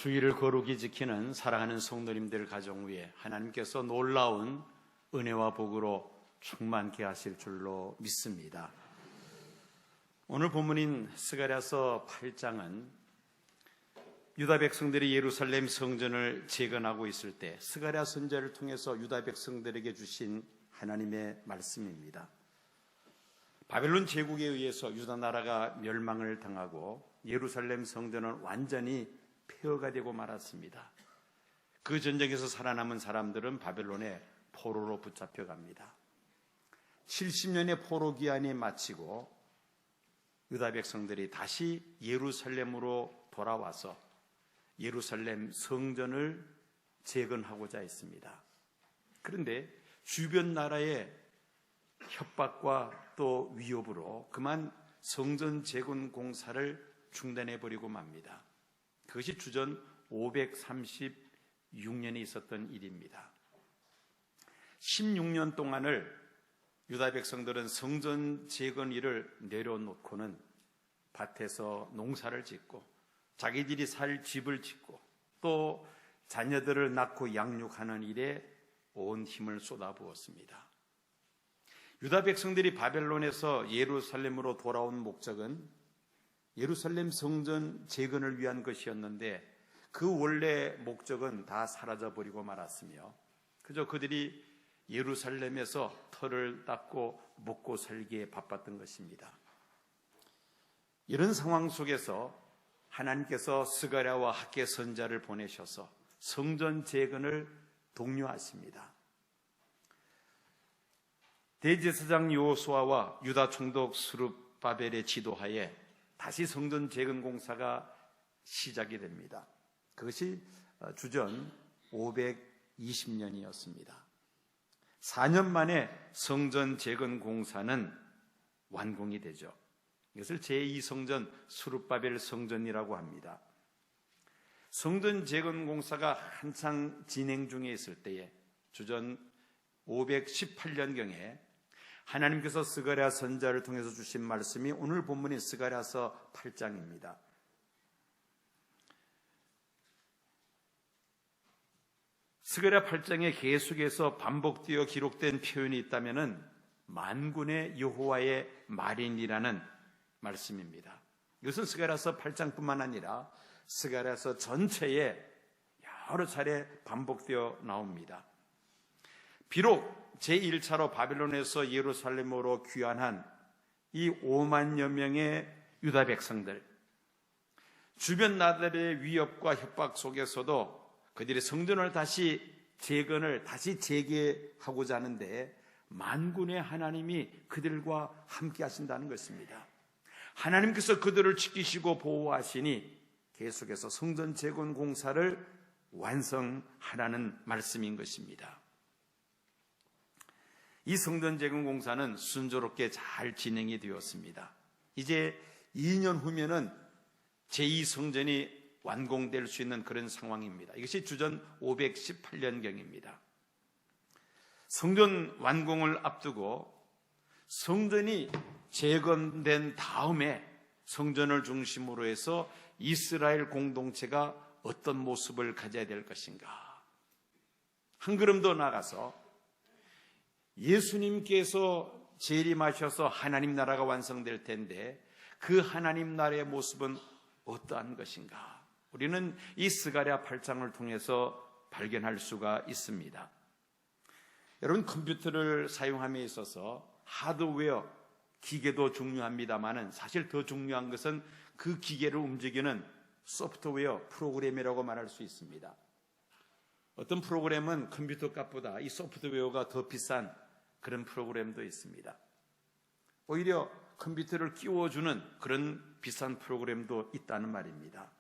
주의를 거룩히 지키는 사랑하는 성도님들 가정 위에 하나님께서 놀라운 은혜와 복으로 충만케 하실 줄로 믿습니다. 오늘 본문인 스가랴서 8장은 유다 백성들이 예루살렘 성전을 재건하고 있을 때 스가랴 선지자를 통해서 유다 백성들에게 주신 하나님의 말씀입니다. 바벨론 제국에 의해서 유다 나라가 멸망을 당하고 예루살렘 성전은 완전히 폐허가 되고 말았습니다. 그 전쟁에서 살아남은 사람들은 바벨론의 포로로 붙잡혀갑니다. 70년의 포로 기한이 마치고 유다 백성들이 다시 예루살렘으로 돌아와서 예루살렘 성전을 재건하고자 했습니다. 그런데 주변 나라의 협박과 또 위협으로 그만 성전 재건 공사를 중단해버리고 맙니다. 그것이 주전 536년에 있었던 일입니다. 16년 동안을 유다 백성들은 성전 재건 일을 내려놓고는 밭에서 농사를 짓고 자기들이 살 집을 짓고 또 자녀들을 낳고 양육하는 일에 온 힘을 쏟아부었습니다. 유다 백성들이 바벨론에서 예루살렘으로 돌아온 목적은 예루살렘 성전 재건을 위한 것이었는데 그 원래 목적은 다 사라져버리고 말았으며 그저 그들이 예루살렘에서 터를 닦고 먹고 살기에 바빴던 것입니다. 이런 상황 속에서 하나님께서 스가랴와 학개 선지자를 보내셔서 성전 재건을 독려하십니다. 대제사장 여호수아와 유다 총독 스룹바벨의 지도하에 다시 성전 재건 공사가 시작이 됩니다. 그것이 주전 520년이었습니다. 4년 만에 성전 재건 공사는 완공이 되죠. 이것을 제2성전 스룹바벨 성전이라고 합니다. 성전 재건 공사가 한창 진행 중에 있을 때에 주전 518년경에 하나님께서 스가랴 선지자를 통해서 주신 말씀이 오늘 본문인 스가랴서 8장입니다. 스가랴 8장에 계속해서 반복되어 기록된 표현이 있다면 만군의 여호와의 말이니라는 말씀입니다. 이것은 스가랴서 8장뿐만 아니라 스가랴서 전체에 여러 차례 반복되어 나옵니다. 비록 제1차로 바벨론에서 예루살렘으로 귀환한 이 5만여 명의 유다 백성들, 주변 나라들의 위협과 협박 속에서도 그들의 성전을 다시 재건을 다시 재개하고자 하는데 만군의 하나님이 그들과 함께 하신다는 것입니다. 하나님께서 그들을 지키시고 보호하시니 계속해서 성전 재건 공사를 완성하라는 말씀인 것입니다. 이 성전 재건 공사는 순조롭게 잘 진행이 되었습니다. 이제 2년 후면은 제2성전이 완공될 수 있는 그런 상황입니다. 이것이 주전 518년경입니다. 성전 완공을 앞두고 성전이 재건된 다음에 성전을 중심으로 해서 이스라엘 공동체가 어떤 모습을 가져야 될 것인가? 한 걸음 더 나가서 예수님께서 재림하셔서 하나님 나라가 완성될 텐데 그 하나님 나라의 모습은 어떠한 것인가? 우리는 이 스가랴 8장을 통해서 발견할 수가 있습니다. 여러분, 컴퓨터를 사용함에 있어서 하드웨어, 기계도 중요합니다만 사실 더 중요한 것은 그 기계를 움직이는 소프트웨어, 프로그램이라고 말할 수 있습니다. 어떤 프로그램은 컴퓨터 값보다 이 소프트웨어가 더 비싼 그런 프로그램도 있습니다. 오히려 컴퓨터를 끼워주는 그런 비싼 프로그램도 있다는 말입니다.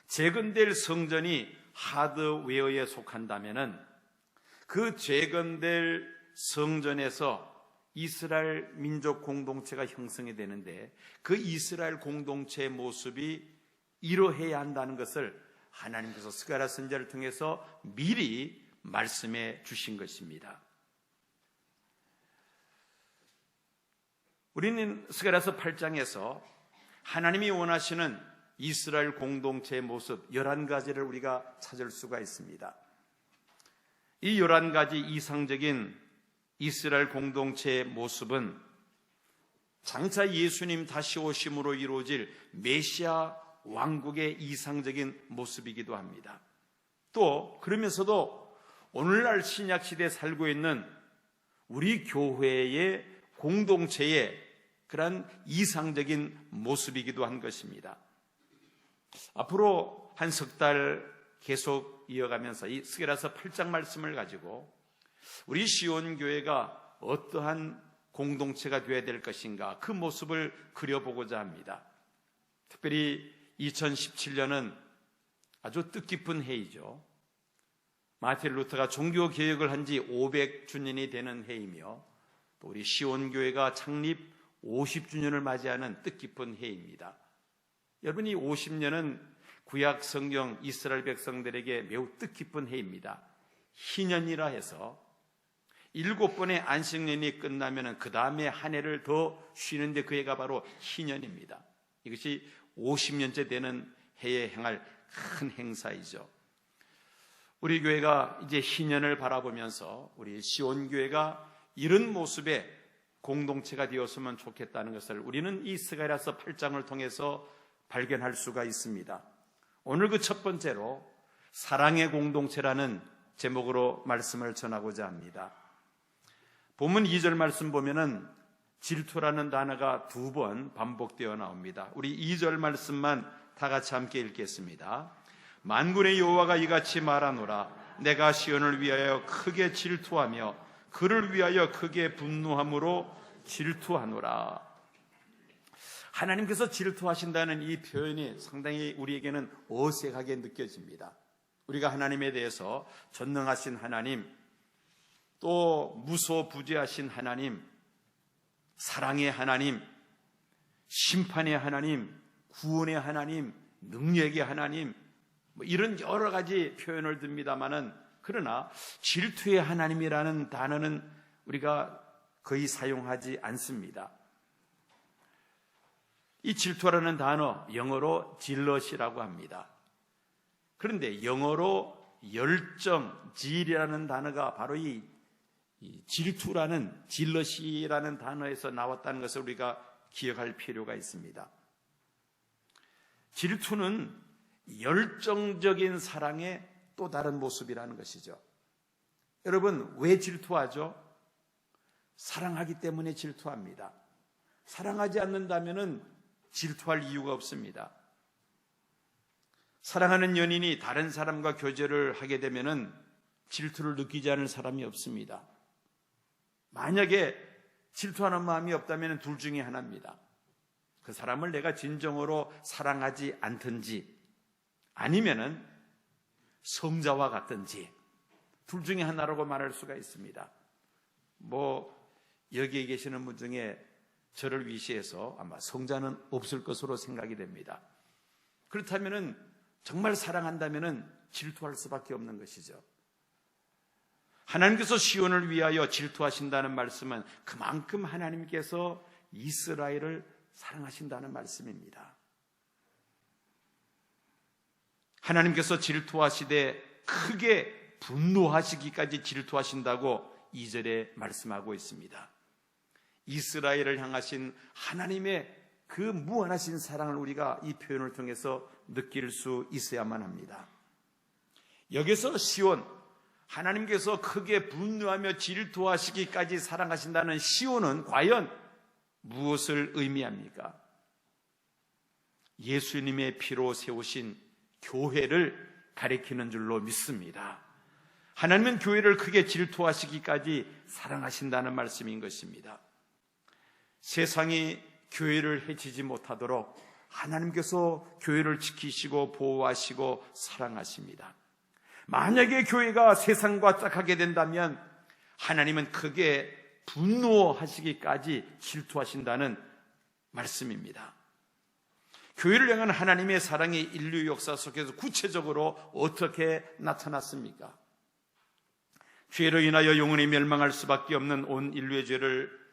재건될 성전이 하드웨어에 속한다면은 그 재건될 성전에서 이스라엘 민족 공동체가 형성이 되는데 그 이스라엘 공동체의 모습이 이러해야 한다는 것을 하나님께서 스가랴 선지자를 통해서 미리 말씀해 주신 것입니다. 우리는 스가랴서 8장에서 하나님이 원하시는 이스라엘 공동체의 모습 11가지를 우리가 찾을 수가 있습니다. 이 11가지 이상적인 이스라엘 공동체의 모습은 장차 예수님 다시 오심으로 이루어질 메시아 왕국의 이상적인 모습이기도 합니다. 또 그러면서도 오늘날 신약시대에 살고 있는 우리 교회의 공동체의 그런 이상적인 모습이기도 한 것입니다. 앞으로 한 석 달 계속 이어가면서 이 스가랴서 8장 말씀을 가지고 우리 시온교회가 어떠한 공동체가 되어야 될 것인가, 그 모습을 그려보고자 합니다. 특별히 2017년은 아주 뜻깊은 해이죠. 마틴 루터가 종교개혁을 한 지 500주년이 되는 해이며 또 우리 시온교회가 창립 50주년을 맞이하는 뜻깊은 해입니다. 여러분, 이 50년은 구약 성경 이스라엘 백성들에게 매우 뜻깊은 해입니다. 희년이라 해서 7번의 안식년이 끝나면 그 다음에 한 해를 더 쉬는데 그 해가 바로 희년입니다. 이것이 50년째 되는 해에 행할 큰 행사이죠. 우리 교회가 이제 희년을 바라보면서 우리 시온교회가 이런 모습의 공동체가 되었으면 좋겠다는 것을 우리는 이 스가랴서 8장을 통해서 발견할 수가 있습니다. 오늘 그 첫 번째로 사랑의 공동체라는 제목으로 말씀을 전하고자 합니다. 본문 2절 말씀 보면은 질투라는 단어가 2번 반복되어 나옵니다. 우리 2절 말씀만 다 같이 함께 읽겠습니다. 만군의 여호와가 이같이 말하노라. 내가 시온을 위하여 크게 질투하며 그를 위하여 크게 분노함으로 질투하노라. 하나님께서 질투하신다는 이 표현이 상당히 우리에게는 어색하게 느껴집니다. 우리가 하나님에 대해서 전능하신 하나님, 또 무소부재하신 하나님, 사랑의 하나님, 심판의 하나님, 구원의 하나님, 능력의 하나님, 이런 여러 가지 표현을 듭니다마는, 그러나 질투의 하나님이라는 단어는 우리가 거의 사용하지 않습니다. 이 질투라는 단어, 영어로 질럿이라고 합니다. 그런데 영어로 열정, 질이라는 단어가 바로 이 질투라는, 질럿이라는 단어에서 나왔다는 것을 우리가 기억할 필요가 있습니다. 질투는 열정적인 사랑의 또 다른 모습이라는 것이죠. 여러분, 왜 질투하죠? 사랑하기 때문에 질투합니다. 사랑하지 않는다면 질투할 이유가 없습니다. 사랑하는 연인이 다른 사람과 교제를 하게 되면 질투를 느끼지 않을 사람이 없습니다. 만약에 질투하는 마음이 없다면 둘 중에 하나입니다. 그 사람을 내가 진정으로 사랑하지 않든지 아니면은 성자와 같든지 둘 중에 하나라고 말할 수가 있습니다. 여기에 계시는 분 중에 저를 위시해서 아마 성자는 없을 것으로 생각이 됩니다. 그렇다면은 정말 사랑한다면은 질투할 수밖에 없는 것이죠. 하나님께서 시온을 위하여 질투하신다는 말씀은 그만큼 하나님께서 이스라엘을 사랑하신다는 말씀입니다. 하나님께서 질투하시되 크게 분노하시기까지 질투하신다고 2절에 말씀하고 있습니다. 이스라엘을 향하신 하나님의 그 무한하신 사랑을 우리가 이 표현을 통해서 느낄 수 있어야만 합니다. 여기서 시온, 하나님께서 크게 분노하며 질투하시기까지 사랑하신다는 시온은 과연 무엇을 의미합니까? 예수님의 피로 세우신 교회를 가리키는 줄로 믿습니다. 하나님은 교회를 크게 질투하시기까지 사랑하신다는 말씀인 것입니다. 세상이 교회를 해치지 못하도록 하나님께서 교회를 지키시고 보호하시고 사랑하십니다. 만약에 교회가 세상과 짝하게 된다면 하나님은 크게 분노하시기까지 질투하신다는 말씀입니다. 교회를 향한 하나님의 사랑이 인류 역사 속에서 구체적으로 어떻게 나타났습니까? 죄로 인하여 영원히 멸망할 수밖에 없는 온 인류의 죄를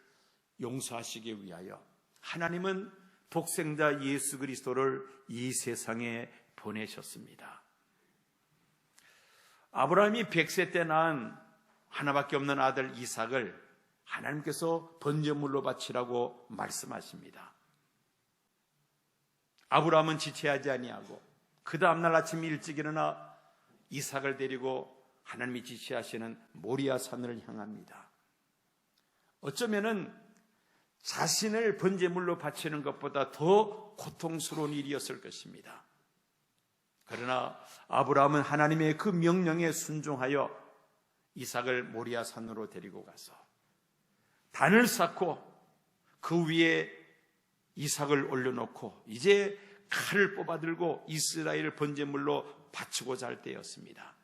용서하시기 위하여 하나님은 독생자 예수 그리스도를 이 세상에 보내셨습니다. 아브라함이 100세 때 낳은 하나밖에 없는 아들 이삭을 하나님께서 번제물로 바치라고 말씀하십니다. 아브라함은 지체하지 아니하고 그 다음날 아침 일찍 일어나 이삭을 데리고 하나님이 지시하시는 모리아 산을 향합니다. 어쩌면은 자신을 번제물로 바치는 것보다 더 고통스러운 일이었을 것입니다. 그러나 아브라함은 하나님의 그 명령에 순종하여 이삭을 모리아 산으로 데리고 가서 단을 쌓고 그 위에 이삭을 올려놓고 이제 칼을 뽑아들고 이스라엘을 번제물로 바치고자 할 때였습니다.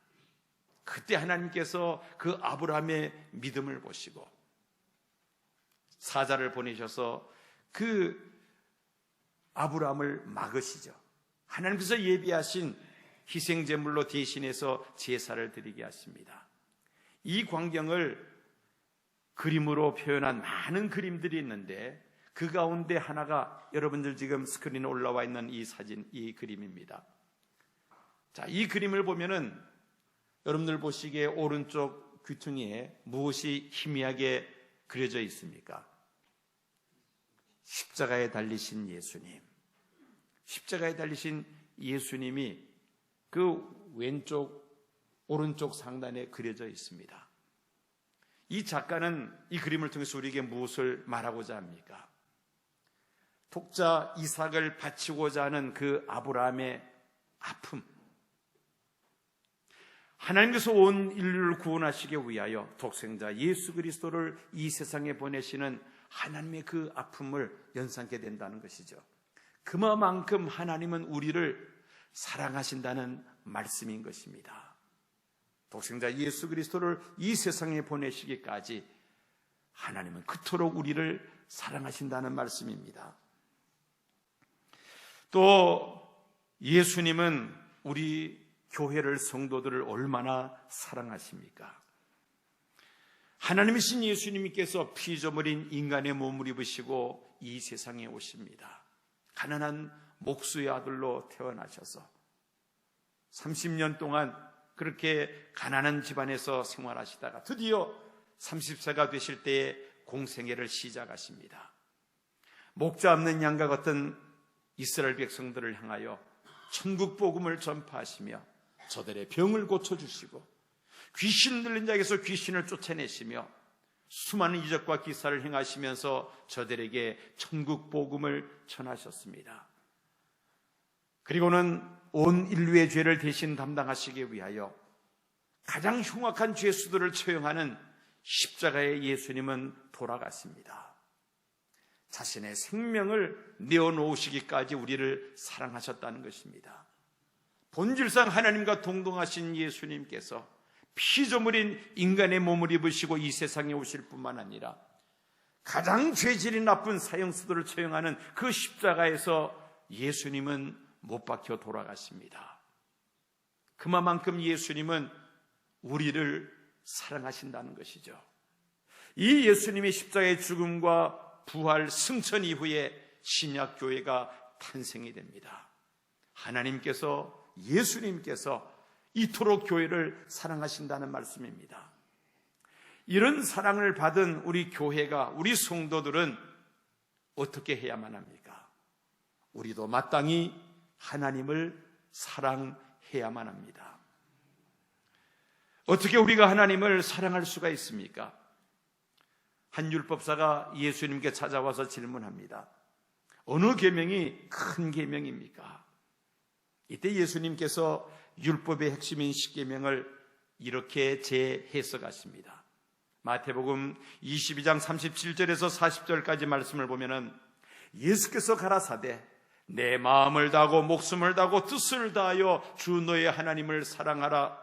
그때 하나님께서 그 아브라함의 믿음을 보시고 사자를 보내셔서 그 아브라함을 막으시죠. 하나님께서 예비하신 희생제물로 대신해서 제사를 드리게 하십니다. 이 광경을 그림으로 표현한 많은 그림들이 있는데 그 가운데 하나가 여러분들 지금 스크린에 올라와 있는 이 사진, 이 그림입니다. 자, 이 그림을 보면은 여러분들 보시기에 오른쪽 귀퉁이에 무엇이 희미하게 그려져 있습니까? 십자가에 달리신 예수님. 십자가에 달리신 예수님이 그 오른쪽 상단에 그려져 있습니다. 이 작가는 이 그림을 통해서 우리에게 무엇을 말하고자 합니까? 독자 이삭을 바치고자 하는 그 아브라함의 아픔, 하나님께서 온 인류를 구원하시기 위하여 독생자 예수 그리스도를 이 세상에 보내시는 하나님의 그 아픔을 연상케 된다는 것이죠. 그만큼 하나님은 우리를 사랑하신다는 말씀인 것입니다. 독생자 예수 그리스도를 이 세상에 보내시기까지 하나님은 그토록 우리를 사랑하신다는 말씀입니다. 또 예수님은 우리 교회를, 성도들을 얼마나 사랑하십니까? 하나님이신 예수님께서 피조물인 인간의 몸을 입으시고 이 세상에 오십니다. 가난한 목수의 아들로 태어나셔서 30년 동안 그렇게 가난한 집안에서 생활하시다가 드디어 30세가 되실 때에 공생애를 시작하십니다. 목자 없는 양과 같은 이스라엘 백성들을 향하여 천국 복음을 전파하시며 저들의 병을 고쳐주시고 귀신 들린 자에게서 귀신을 쫓아내시며 수많은 이적과 기사를 행하시면서 저들에게 천국 복음을 전하셨습니다. 그리고는 온 인류의 죄를 대신 담당하시기 위하여 가장 흉악한 죄수들을 처형하는 십자가의 예수님은 돌아가십니다. 자신의 생명을 내어놓으시기까지 우리를 사랑하셨다는 것입니다. 본질상 하나님과 동등하신 예수님께서 피조물인 인간의 몸을 입으시고 이 세상에 오실 뿐만 아니라 가장 죄질이 나쁜 사형수들을 처형하는 그 십자가에서 예수님은 못 박혀 돌아가십니다. 그만큼 예수님은 우리를 사랑하신다는 것이죠. 이 예수님의 십자가의 죽음과 부활, 승천 이후에 신약교회가 탄생이 됩니다. 하나님께서, 예수님께서 이토록 교회를 사랑하신다는 말씀입니다. 이런 사랑을 받은 우리 교회가, 우리 성도들은 어떻게 해야만 합니까? 우리도 마땅히 하나님을 사랑해야만 합니다. 어떻게 우리가 하나님을 사랑할 수가 있습니까? 한 율법사가 예수님께 찾아와서 질문합니다. 어느 계명이 큰 계명입니까? 이때 예수님께서 율법의 핵심인 십계명을 이렇게 재해석하십니다. 마태복음 22장 37절에서 40절까지 말씀을 보면은 예수께서 가라사대 내 마음을 다하고 목숨을 다하고 뜻을 다하여 주 너의 하나님을 사랑하라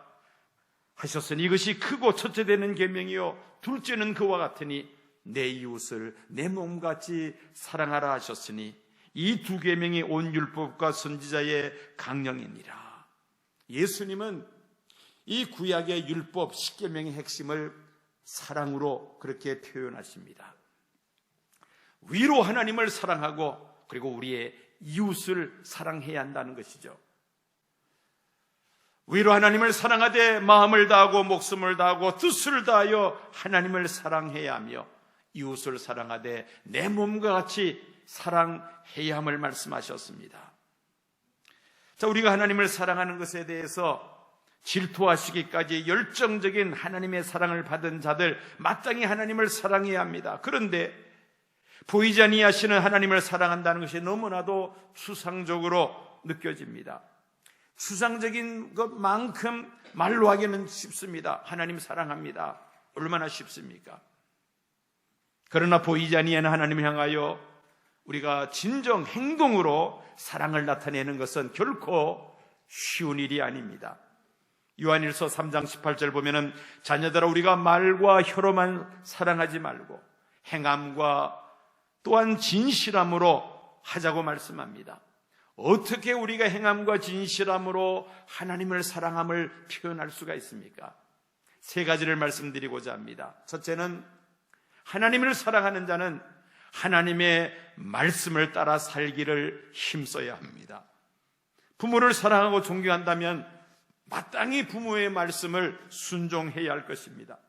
하셨으니 이것이 크고 첫째 되는 계명이요 둘째는 그와 같으니 내 이웃을 내 몸같이 사랑하라 하셨으니 이 두 계명이 온 율법과 선지자의 강령이니라. 예수님은 이 구약의 율법 십계명의 핵심을 사랑으로 그렇게 표현하십니다. 위로 하나님을 사랑하고 그리고 우리의 이웃을 사랑해야 한다는 것이죠. 위로 하나님을 사랑하되 마음을 다하고 목숨을 다하고 뜻을 다하여 하나님을 사랑해야 하며 이웃을 사랑하되 내 몸과 같이 사랑해야 함을 말씀하셨습니다. 자, 우리가 하나님을 사랑하는 것에 대해서 질투하시기까지 열정적인 하나님의 사랑을 받은 자들 마땅히 하나님을 사랑해야 합니다. 그런데 보이지 아니하시는 하나님을 사랑한다는 것이 너무나도 추상적으로 느껴집니다. 추상적인 것만큼 말로 하기는 쉽습니다. 하나님 사랑합니다. 얼마나 쉽습니까? 그러나 보이지 아니하는 하나님을 향하여 우리가 진정 행동으로 사랑을 나타내는 것은 결코 쉬운 일이 아닙니다. 요한일서 3장 18절 보면은 자녀들아 우리가 말과 혀로만 사랑하지 말고 행함과 또한 진실함으로 하자고 말씀합니다. 어떻게 우리가 행함과 진실함으로 하나님을 사랑함을 표현할 수가 있습니까? 세 가지를 말씀드리고자 합니다. 첫째는 하나님을 사랑하는 자는 하나님의 말씀을 따라 살기를 힘써야 합니다. 부모를 사랑하고 존경한다면 마땅히 부모의 말씀을 순종해야 할 것입니다.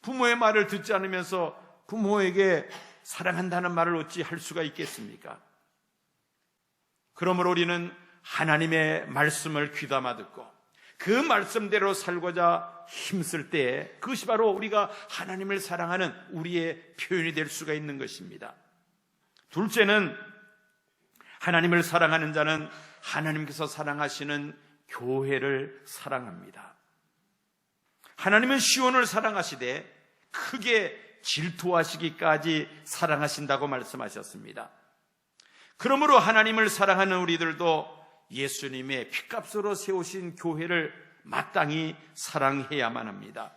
부모의 말을 듣지 않으면서 부모에게 사랑한다는 말을 어찌 할 수가 있겠습니까? 그러므로 우리는 하나님의 말씀을 귀담아 듣고 그 말씀대로 살고자 힘쓸 때에 그것이 바로 우리가 하나님을 사랑하는 우리의 표현이 될 수가 있는 것입니다. 둘째는 하나님을 사랑하는 자는 하나님께서 사랑하시는 교회를 사랑합니다. 하나님은 시온을 사랑하시되 크게 질투하시기까지 사랑하신다고 말씀하셨습니다. 그러므로 하나님을 사랑하는 우리들도 예수님의 핏값으로 세우신 교회를 마땅히 사랑해야만 합니다.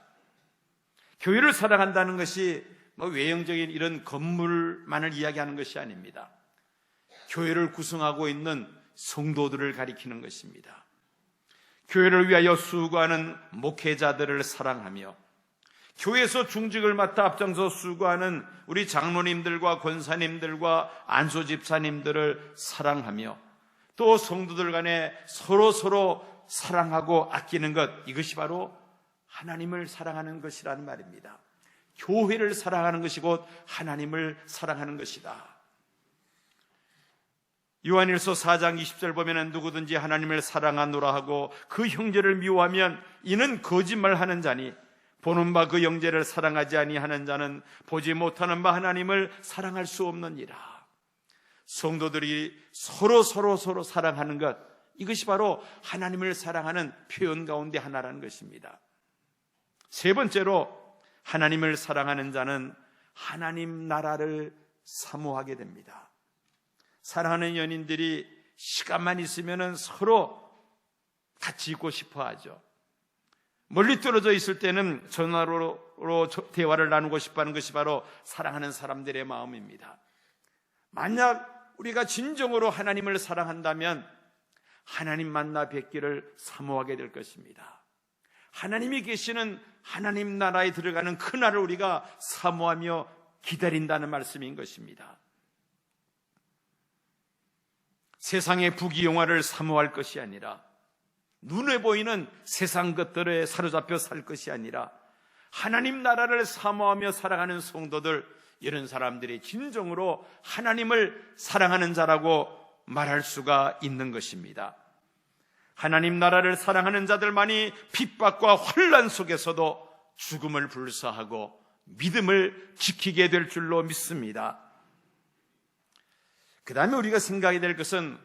교회를 사랑한다는 것이 외형적인 이런 건물만을 이야기하는 것이 아닙니다. 교회를 구성하고 있는 성도들을 가리키는 것입니다. 교회를 위하여 수고하는 목회자들을 사랑하며 교회에서 중직을 맡아 앞장서 수고하는 우리 장로님들과 권사님들과 안수집사님들을 사랑하며 또 성도들 간에 서로 사랑하고 아끼는 것, 이것이 바로 하나님을 사랑하는 것이라는 말입니다. 교회를 사랑하는 것이 곧 하나님을 사랑하는 것이다. 요한일서 4장 20절 보면은 누구든지 하나님을 사랑하노라 하고 그 형제를 미워하면 이는 거짓말하는 자니 보는 바 그 형제를 사랑하지 아니하는 자는 보지 못하는 바 하나님을 사랑할 수 없느니라. 성도들이 서로 사랑하는 것, 이것이 바로 하나님을 사랑하는 표현 가운데 하나라는 것입니다. 세 번째로 하나님을 사랑하는 자는 하나님 나라를 사모하게 됩니다. 사랑하는 연인들이 시간만 있으면 서로 같이 있고 싶어 하죠. 멀리 떨어져 있을 때는 전화로 대화를 나누고 싶어 하는 것이 바로 사랑하는 사람들의 마음입니다. 만약 우리가 진정으로 하나님을 사랑한다면 하나님 만나 뵙기를 사모하게 될 것입니다. 하나님이 계시는 하나님 나라에 들어가는 그날을 우리가 사모하며 기다린다는 말씀인 것입니다. 세상의 부귀영화를 사모할 것이 아니라 눈에 보이는 세상 것들에 사로잡혀 살 것이 아니라 하나님 나라를 사모하며 살아가는 성도들, 이런 사람들이 진정으로 하나님을 사랑하는 자라고 말할 수가 있는 것입니다. 하나님 나라를 사랑하는 자들만이 핍박과 환난 속에서도 죽음을 불사하고 믿음을 지키게 될 줄로 믿습니다. 그 다음에 우리가 생각해야 될 것은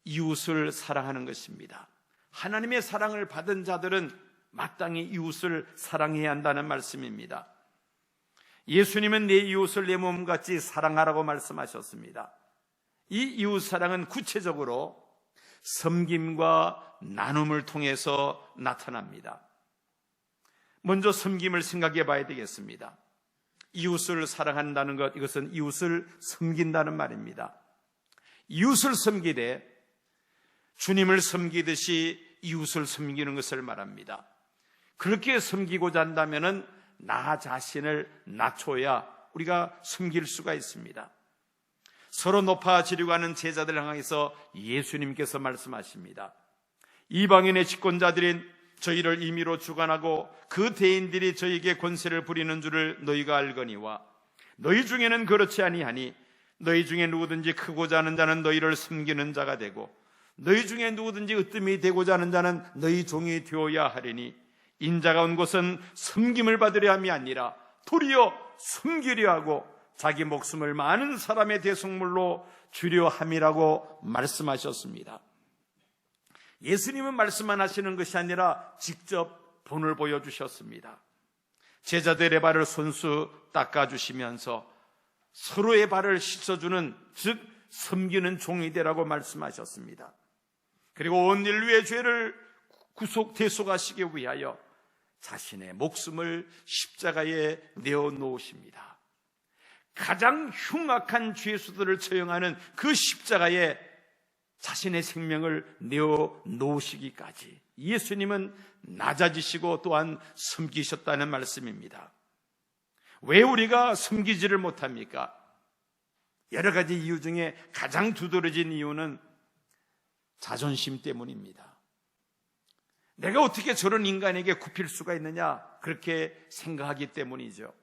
이웃을 사랑하는 것입니다. 하나님의 사랑을 받은 자들은 마땅히 이웃을 사랑해야 한다는 말씀입니다. 예수님은 내 이웃을 내 몸같이 사랑하라고 말씀하셨습니다. 이 이웃 사랑은 구체적으로 섬김과 나눔을 통해서 나타납니다. 먼저 섬김을 생각해 봐야 되겠습니다. 이웃을 사랑한다는 것, 이것은 이웃을 섬긴다는 말입니다. 이웃을 섬기되 주님을 섬기듯이 이웃을 섬기는 것을 말합니다. 그렇게 섬기고자 한다면 나 자신을 낮춰야 우리가 섬길 수가 있습니다. 서로 높아지려고 하는 제자들을 향해서 예수님께서 말씀하십니다. 이방인의 집권자들인 저희를 임의로 주관하고 그 대인들이 저희에게 권세를 부리는 줄을 너희가 알거니와 너희 중에는 그렇지 아니하니 너희 중에 누구든지 크고자 하는 자는 너희를 섬기는 자가 되고 너희 중에 누구든지 으뜸이 되고자 하는 자는 너희 종이 되어야 하리니 인자가 온 곳은 섬김을 받으려 함이 아니라 도리어 섬기려 하고 자기 목숨을 많은 사람의 대속물로 주려 함이라고 말씀하셨습니다. 예수님은 말씀만 하시는 것이 아니라 직접 본을 보여주셨습니다. 제자들의 발을 손수 닦아주시면서 서로의 발을 씻어주는, 즉 섬기는 종이 되라고 말씀하셨습니다. 그리고 온 인류의 죄를 대속하시기 위하여 자신의 목숨을 십자가에 내어놓으십니다. 가장 흉악한 죄수들을 처형하는 그 십자가에 자신의 생명을 내어놓으시기까지 예수님은 낮아지시고 또한 섬기셨다는 말씀입니다. 왜 우리가 섬기지를 못합니까? 여러 가지 이유 중에 가장 두드러진 이유는 자존심 때문입니다. 내가 어떻게 저런 인간에게 굽힐 수가 있느냐, 그렇게 생각하기 때문이죠.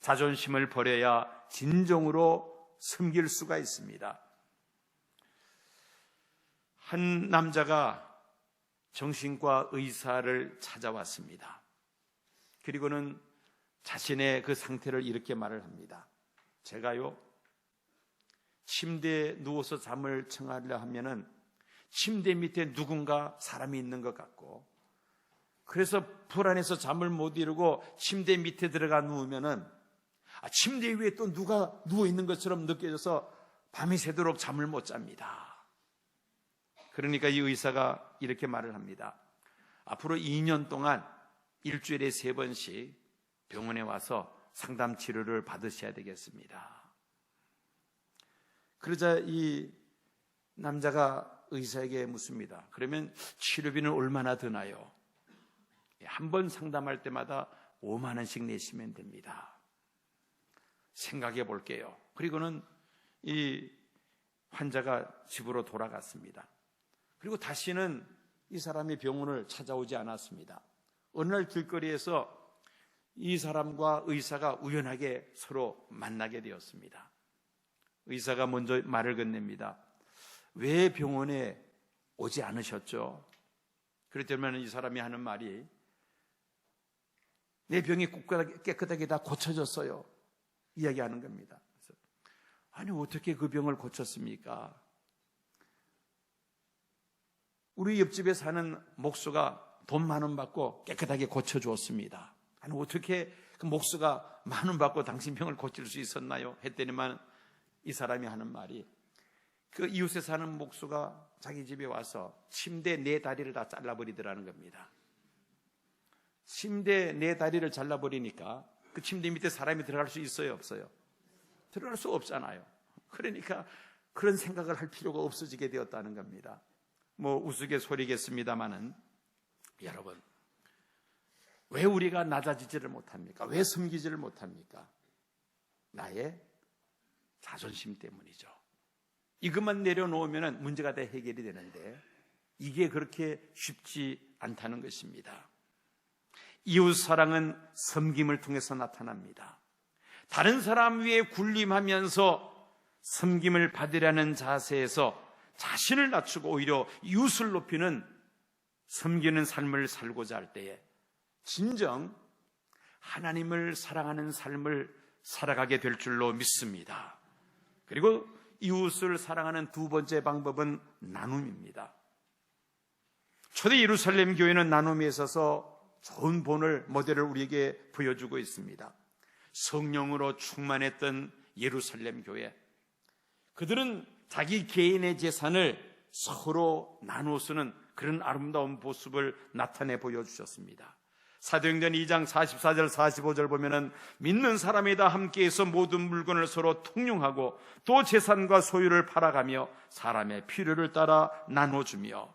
자존심을 버려야 진정으로 섬길 수가 있습니다. 한 남자가 정신과 의사를 찾아왔습니다. 그리고는 자신의 그 상태를 이렇게 말을 합니다. 제가요, 침대에 누워서 잠을 청하려 하면은 침대 밑에 누군가 사람이 있는 것 같고, 그래서 불안해서 잠을 못 이루고 침대 밑에 들어가 누우면은 침대 위에 또 누가 누워 있는 것처럼 느껴져서 밤이 새도록 잠을 못 잡니다. 그러니까 이 의사가 이렇게 말을 합니다. 앞으로 2년 동안 일주일에 3번씩 병원에 와서 상담 치료를 받으셔야 되겠습니다. 그러자 이 남자가 의사에게 묻습니다. 그러면 치료비는 얼마나 드나요? 한 번 상담할 때마다 5만 원씩 내시면 됩니다. 생각해 볼게요. 그리고는 이 환자가 집으로 돌아갔습니다. 그리고 다시는 이 사람이 병원을 찾아오지 않았습니다. 어느 날 길거리에서 이 사람과 의사가 우연하게 서로 만나게 되었습니다. 의사가 먼저 말을 건넵니다. 왜 병원에 오지 않으셨죠? 그랬더니 이 사람이 하는 말이, 내 병이 깨끗하게 다 고쳐졌어요, 이야기하는 겁니다. 그래서, 아니 어떻게 그 병을 고쳤습니까? 우리 옆집에 사는 목수가 돈 10,000원 받고 깨끗하게 고쳐주었습니다. 아니 어떻게 그 목수가 10,000원 받고 당신 병을 고칠 수 있었나요? 했더니만 이 사람이 하는 말이, 그 이웃에 사는 목수가 자기 집에 와서 침대 4다리를 다 잘라버리더라는 겁니다. 침대 4다리를 잘라버리니까 그 침대 밑에 사람이 들어갈 수 있어요, 없어요? 들어갈 수 없잖아요. 그러니까 그런 생각을 할 필요가 없어지게 되었다는 겁니다. 뭐 우스갯소리겠습니다마는, 여러분, 왜 우리가 낮아지지를 못합니까? 왜 섬기지를 못합니까? 나의 자존심 때문이죠. 이것만 내려놓으면 문제가 다 해결이 되는데 이게 그렇게 쉽지 않다는 것입니다. 이웃사랑은 섬김을 통해서 나타납니다. 다른 사람 위에 군림하면서 섬김을 받으려는 자세에서 자신을 낮추고 오히려 이웃을 높이는 섬기는 삶을 살고자 할 때에 진정 하나님을 사랑하는 삶을 살아가게 될 줄로 믿습니다. 그리고 이웃을 사랑하는 두 번째 방법은 나눔입니다. 초대 예루살렘 교회는 나눔에 있어서 좋은 본을, 모델을 우리에게 보여주고 있습니다. 성령으로 충만했던 예루살렘 교회, 그들은 자기 개인의 재산을 서로 나누어 쓰는 그런 아름다운 모습을 나타내 보여주셨습니다. 사도행전 2장 44절 45절 보면은 믿는 사람이 다 함께해서 모든 물건을 서로 통용하고 또 재산과 소유를 팔아가며 사람의 필요를 따라 나눠주며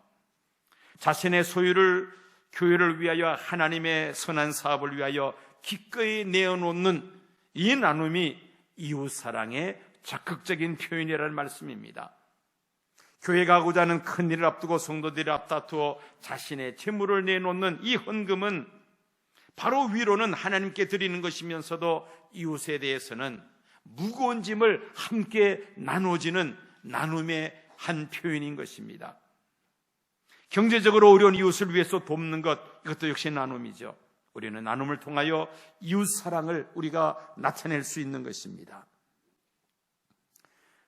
자신의 소유를 교회를 위하여 하나님의 선한 사업을 위하여 기꺼이 내어놓는 이 나눔이 이웃사랑의 적극적인 표현이라는 말씀입니다. 교회가 하고자 하는 큰 일을 앞두고 성도들이 앞다투어 자신의 재물을 내놓는 이 헌금은 바로 위로는 하나님께 드리는 것이면서도 이웃에 대해서는 무거운 짐을 함께 나눠지는 나눔의 한 표현인 것입니다. 경제적으로 어려운 이웃을 위해서 돕는 것, 이것도 역시 나눔이죠. 우리는 나눔을 통하여 이웃 사랑을 우리가 나타낼 수 있는 것입니다.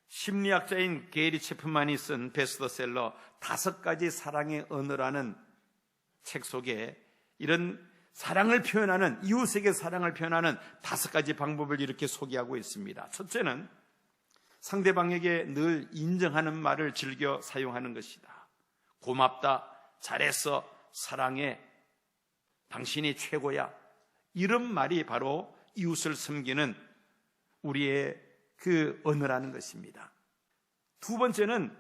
심리학자인 게리 체프만이 쓴 베스트셀러 5가지 사랑의 언어라는 책 속에 이런 사랑을 표현하는, 이웃에게 사랑을 표현하는 5가지 방법을 이렇게 소개하고 있습니다. 첫째는 상대방에게 늘 인정하는 말을 즐겨 사용하는 것이다. 고맙다, 잘했어, 사랑해, 당신이 최고야. 이런 말이 바로 이웃을 섬기는 우리의 그 언어라는 것입니다. 두 번째는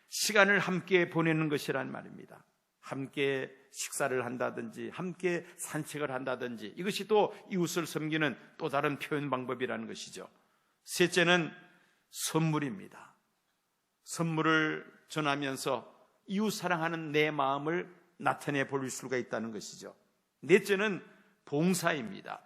시간을 함께 보내는 것이란 말입니다. 함께 식사를 한다든지 함께 산책을 한다든지, 이것이 또 이웃을 섬기는 또 다른 표현 방법이라는 것이죠. 셋째는 선물입니다. 선물을 전하면서 이웃 사랑하는 내 마음을 나타내 볼 수가 있다는 것이죠. 넷째는 봉사입니다.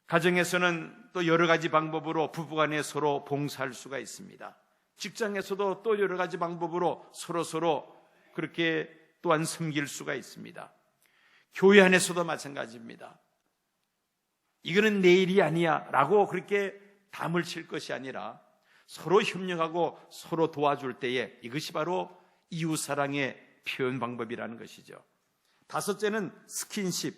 가정에서는 또 여러 가지 방법으로 부부간에 서로 봉사할 수가 있습니다. 직장에서도 또 여러 가지 방법으로 서로 그렇게 또한 섬길 수가 있습니다. 교회 안에서도 마찬가지입니다. 이거는 내 일이 아니야 라고 그렇게 담을 칠 것이 아니라 서로 협력하고 서로 도와줄 때에 이것이 바로 이웃사랑의 표현 방법이라는 것이죠. 다섯째는 스킨십,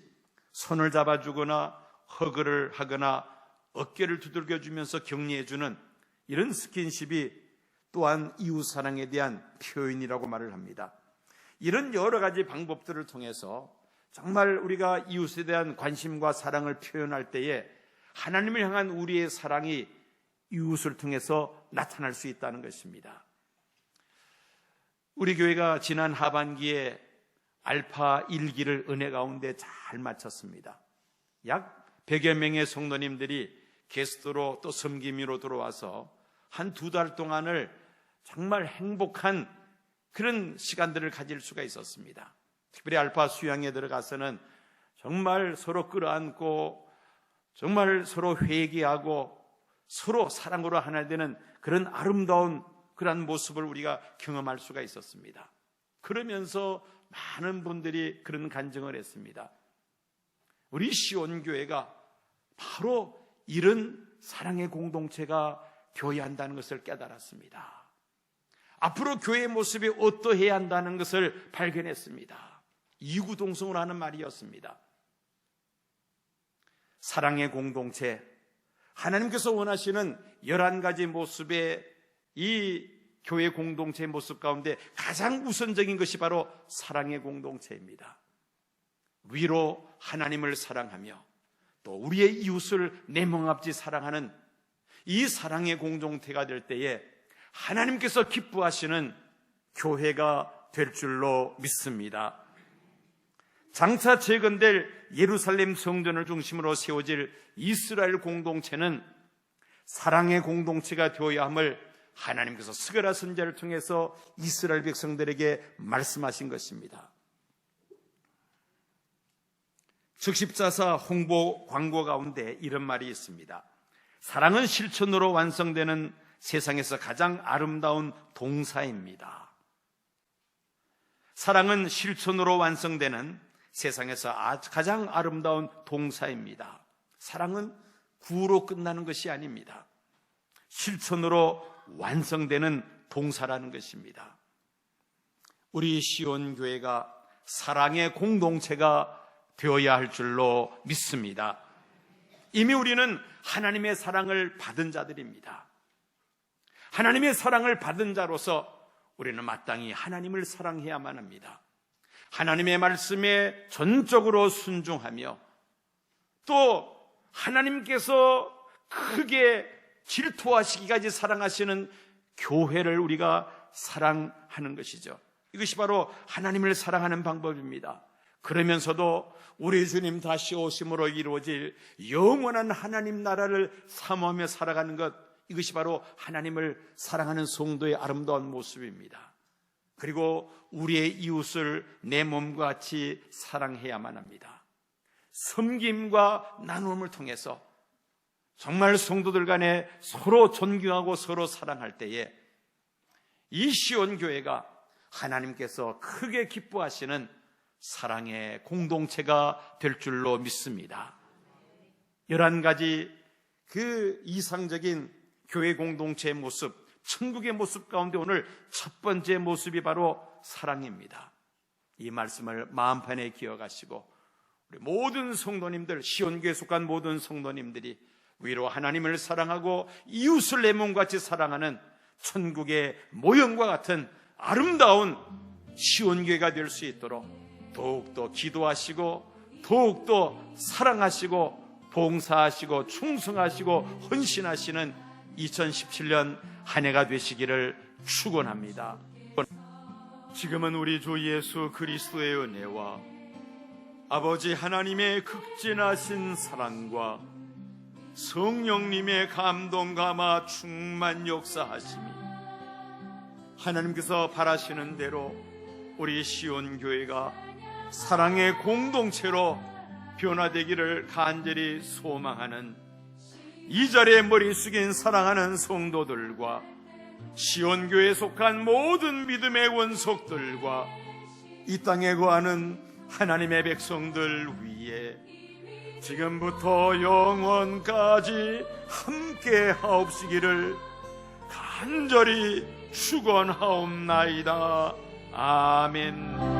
손을 잡아주거나 허그를 하거나 어깨를 두들겨주면서 격려해주는 이런 스킨십이 또한 이웃사랑에 대한 표현이라고 말을 합니다. 이런 여러 가지 방법들을 통해서 정말 우리가 이웃에 대한 관심과 사랑을 표현할 때에 하나님을 향한 우리의 사랑이 이웃을 통해서 나타날 수 있다는 것입니다. 우리 교회가 지난 하반기에 알파 1기를 은혜 가운데 잘 마쳤습니다. 약 100여 명의 성도님들이 게스트로 또 섬김으로 들어와서 한 2달 동안을 정말 행복한 그런 시간들을 가질 수가 있었습니다. 특별히 알파 수양에 들어가서는 정말 서로 끌어안고 정말 서로 회개하고 서로 사랑으로 하나 되는 그런 아름다운 그런 모습을 우리가 경험할 수가 있었습니다. 그러면서 많은 분들이 그런 간증을 했습니다. 우리 시온교회가 바로 이런 사랑의 공동체가 되어야 한다는 것을 깨달았습니다. 앞으로 교회의 모습이 어떠해야 한다는 것을 발견했습니다. 이구동성으로 하는 말이었습니다. 사랑의 공동체, 하나님께서 원하시는 11가지 모습의 이 교회 공동체의 모습 가운데 가장 우선적인 것이 바로 사랑의 공동체입니다. 위로 하나님을 사랑하며 또 우리의 이웃을 내 맘같이 사랑하는 이 사랑의 공동체가 될 때에 하나님께서 기뻐하시는 교회가 될 줄로 믿습니다. 장차 재건될 예루살렘 성전을 중심으로 세워질 이스라엘 공동체는 사랑의 공동체가 되어야 함을 하나님께서 스가랴 선지자를 통해서 이스라엘 백성들에게 말씀하신 것입니다. 적십자사 홍보 광고 가운데 이런 말이 있습니다. 사랑은 실천으로 완성되는 세상에서 가장 아름다운 동사입니다. 사랑은 실천으로 완성되는 세상에서 가장 아름다운 동사입니다. 사랑은 구로 끝나는 것이 아닙니다. 실천으로 완성되는 동사라는 것입니다. 우리 시온교회가 사랑의 공동체가 되어야 할 줄로 믿습니다. 이미 우리는 하나님의 사랑을 받은 자들입니다. 하나님의 사랑을 받은 자로서 우리는 마땅히 하나님을 사랑해야만 합니다. 하나님의 말씀에 전적으로 순종하며 또 하나님께서 크게 질투하시기까지 사랑하시는 교회를 우리가 사랑하는 것이죠. 이것이 바로 하나님을 사랑하는 방법입니다. 그러면서도 우리 주님 다시 오심으로 이루어질 영원한 하나님 나라를 사모하며 살아가는 것, 이것이 바로 하나님을 사랑하는 성도의 아름다운 모습입니다. 그리고 우리의 이웃을 내 몸과 같이 사랑해야만 합니다. 섬김과 나눔을 통해서 정말 성도들 간에 서로 존경하고 서로 사랑할 때에 이 시온교회가 하나님께서 크게 기뻐하시는 사랑의 공동체가 될 줄로 믿습니다. 11가지 그 이상적인 교회 공동체의 모습, 천국의 모습 가운데 오늘 첫 번째 모습이 바로 사랑입니다. 이 말씀을 마음판에 기억하시고 우리 모든 성도님들, 시온교회에 속한 모든 성도님들이 위로 하나님을 사랑하고 이웃을 내 몸같이 사랑하는 천국의 모형과 같은 아름다운 시온교회가 될 수 있도록 더욱더 기도하시고 더욱더 사랑하시고 봉사하시고 충성하시고 헌신하시는 2017년 한 해가 되시기를 축원합니다. 지금은 우리 주 예수 그리스도의 은혜와 아버지 하나님의 극진하신 사랑과 성령님의 감동 감화 충만 역사하심이 하나님께서 바라시는 대로 우리 시온교회가 사랑의 공동체로 변화되기를 간절히 소망하는 이 자리에 머리 숙인 사랑하는 성도들과 시온교회에 속한 모든 믿음의 원속들과 이 땅에 거하는 하나님의 백성들 위에 지금부터 영원까지 함께 하옵시기를 간절히 축원하옵나이다. 아멘.